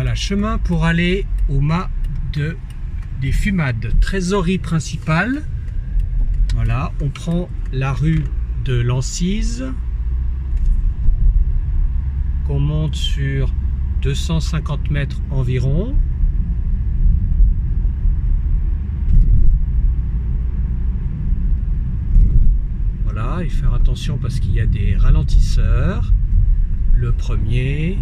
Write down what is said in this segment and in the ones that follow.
Voilà, chemin pour aller au mât des Fumades, trésorerie principale. Voilà, on prend la rue de l'Ancise, qu'on monte sur 250 mètres environ. Voilà, et faire attention parce qu'il y a des ralentisseurs. Le premier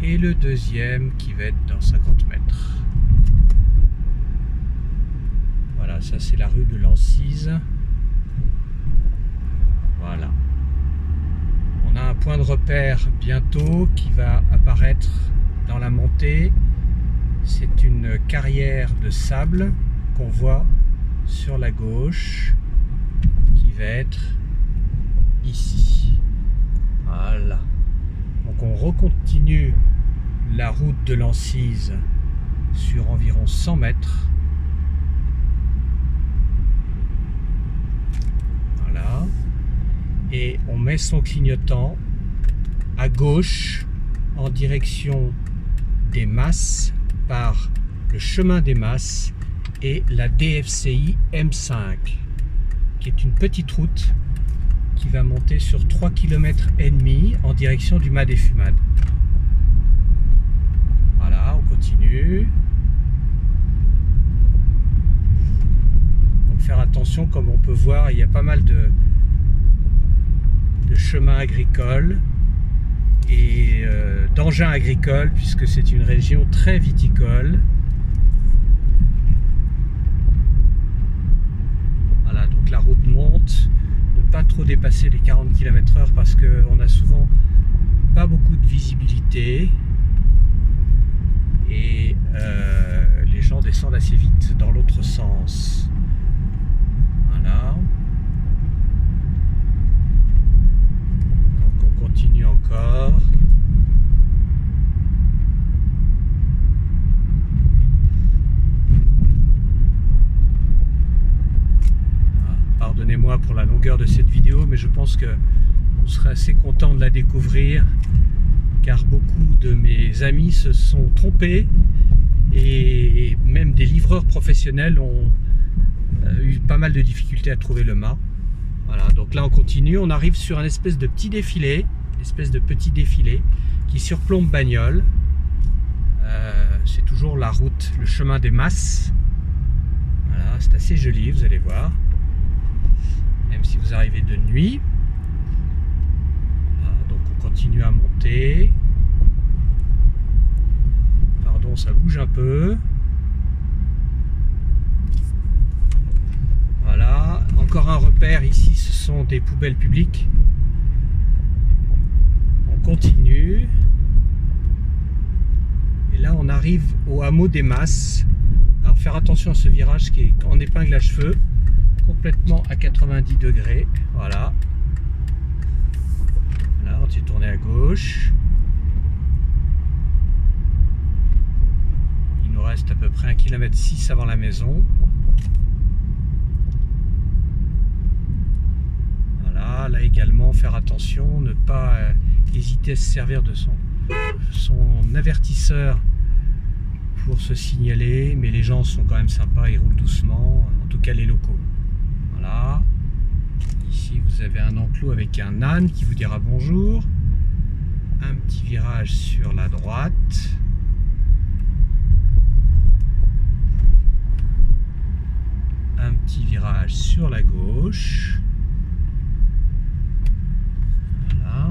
et le deuxième qui va être dans 50 mètres. Voilà, ça c'est la rue de l'Ancise. Voilà. On a un point de repère bientôt qui va apparaître dans la montée. C'est une carrière de sable qu'on voit sur la gauche qui va être ici. Voilà. Donc on recontinue la route de l'Ancise sur environ 100 mètres. Voilà. Et on met son clignotant à gauche en direction des Masses par le chemin des Masses et la DFCI M5 qui est une petite route qui va monter sur 3,5 km en direction du mât des Fumades. Voilà, on continue. Donc faire attention, comme on peut voir, il y a pas mal de chemins agricoles et d'engins agricoles puisque c'est une région très viticole. Voilà, donc la route monte, ne pas trop dépasser les 40 km/h parce qu'on a souvent pas beaucoup de visibilité et les gens descendent assez vite dans l'autre sens. Voilà. Donc on continue encore. Pardonnez-moi pour la longueur de cette vidéo, mais je pense que vous serez assez content de la découvrir car beaucoup de mes amis se sont trompés et même des livreurs professionnels ont eu pas mal de difficultés à trouver le mât. Voilà, donc là on continue, on arrive sur un espèce de petit défilé, qui surplombe Bagnoles. C'est toujours la route, le chemin des Masses. Voilà, c'est assez joli, vous allez voir. Même si vous arrivez de nuit. Voilà, donc on continue à monter. Pardon, ça bouge un peu. Voilà, encore un repère ici, ce sont des poubelles publiques. On continue. Et là on arrive au hameau des Masses. Alors faire attention à ce virage qui est en épingle à cheveux. Complètement à 90 degrés, voilà. Là, on s'est tourné à gauche. Il nous reste à peu près 1,6 km avant la maison. Voilà, là également, faire attention, ne pas hésiter à se servir de son avertisseur pour se signaler, mais les gens sont quand même sympas, ils roulent doucement, en tout cas les locaux. Voilà. Ici vous avez un enclos avec un âne qui vous dira bonjour. Un petit virage sur la droite. Un petit virage sur la gauche. Voilà.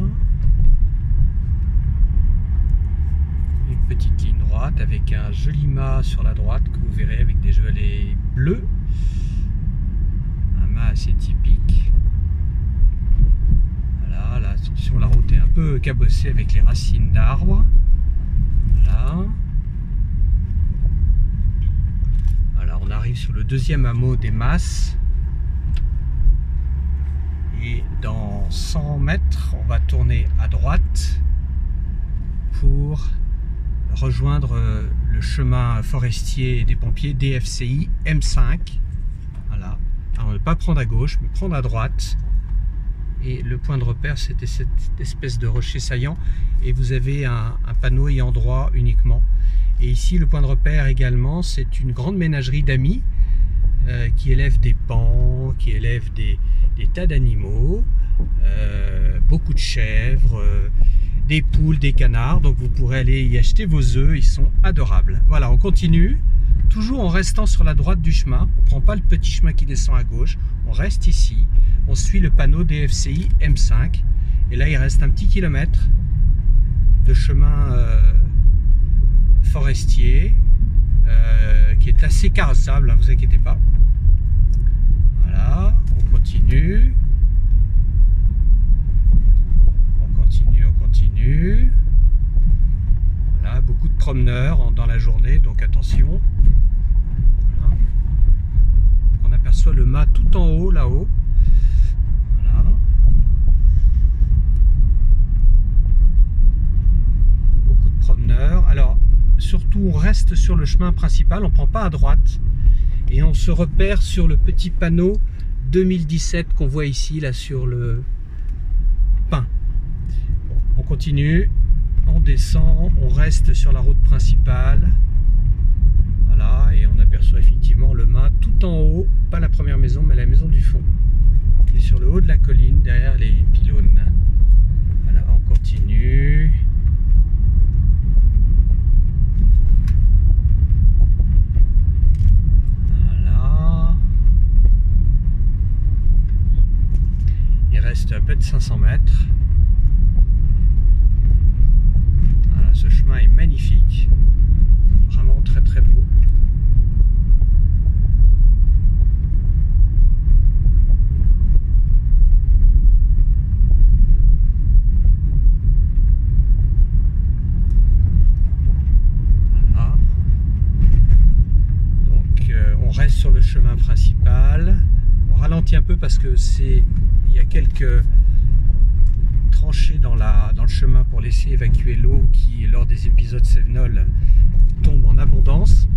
Une petite ligne droite avec un joli mât sur la droite que vous verrez avec des gelées bleues. Assez typique. Voilà, là, attention, la route est un peu cabossée avec les racines d'arbres. Voilà. Voilà, on arrive sur le deuxième hameau des Masses. Et dans 100 mètres, on va tourner à droite pour rejoindre le chemin forestier des pompiers DFCI M5. Voilà. Alors, ne pas prendre à gauche, mais prendre à droite. Et le point de repère, c'était cette espèce de rocher saillant. Et vous avez un panneau ayant droit uniquement. Et ici, le point de repère également, c'est une grande ménagerie d'amis qui élèvent des paons, qui élèvent des tas d'animaux, beaucoup de chèvres, des poules, des canards. Donc vous pourrez aller y acheter vos œufs, ils sont adorables. Voilà, on continue, toujours en restant sur la droite du chemin. On ne prend pas le petit chemin qui descend à gauche, on reste ici. On suit le panneau DFCI M5. Et là, il reste un petit kilomètre de chemin forestier qui est assez carrossable, hein, vous inquiétez pas. Voilà, on continue. On continue, on continue. Voilà, beaucoup de promeneurs dans la journée, donc attention. Voilà. On aperçoit le mât tout en haut, là-haut. Voilà. Beaucoup de promeneurs. Alors, surtout, on reste sur le chemin principal, on ne prend pas à droite. Et on se repère sur le petit panneau 2017 qu'on voit ici, là, sur le pin. On continue, on descend, on reste sur la route principale. Voilà, et on aperçoit effectivement le mât tout en haut, pas la première maison, mais la maison du fond, qui est sur le haut de la colline, derrière les pylônes. Voilà, on continue. Voilà. Il reste à peu de 500 mètres. Voilà, ce chemin est magnifique, vraiment très très beau. Voilà. Donc on reste sur le chemin principal. On ralentit un peu parce que il y a quelques tranchées dans le chemin pour laisser évacuer l'eau qui, lors des épisodes cévenols, tombe en abondance.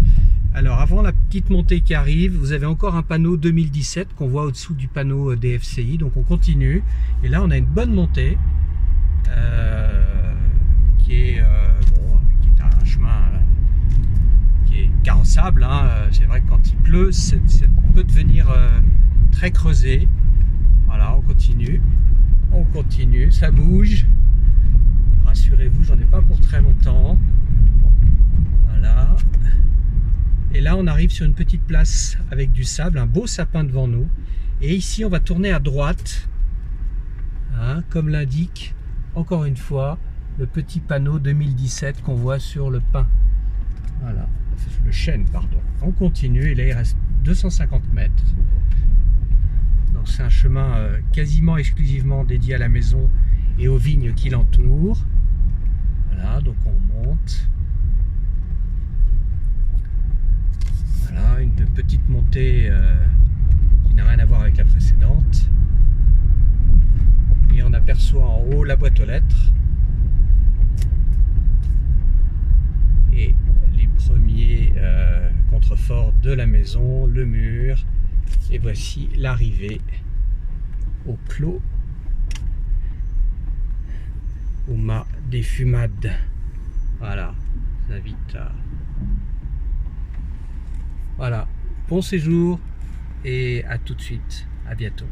Alors avant la petite montée qui arrive, vous avez encore un panneau 2017 qu'on voit au-dessous du panneau DFCI, donc on continue. Et là on a une bonne montée qui est un chemin qui est carrossable, hein. C'est vrai que quand il pleut, ça peut devenir très creusé. Voilà, on continue, ça bouge. Rassurez-vous, j'en ai pas pour très longtemps. Voilà. Et là, on arrive sur une petite place avec du sable, un beau sapin devant nous. Et ici, on va tourner à droite, hein, comme l'indique, encore une fois, le petit panneau 2017 qu'on voit sur le pin. Voilà, le chêne, pardon. On continue, et là, il reste 250 mètres. Donc c'est un chemin quasiment exclusivement dédié à la maison et aux vignes qui l'entourent. Voilà, donc on monte. Voilà, une petite montée qui n'a rien à voir avec la précédente. Et on aperçoit en haut la boîte aux lettres. Et les premiers contreforts de la maison, le mur. Et voici l'arrivée au clos, au mât des Fumades. Voilà, je vous invite à... Voilà, bon séjour et à tout de suite, à bientôt.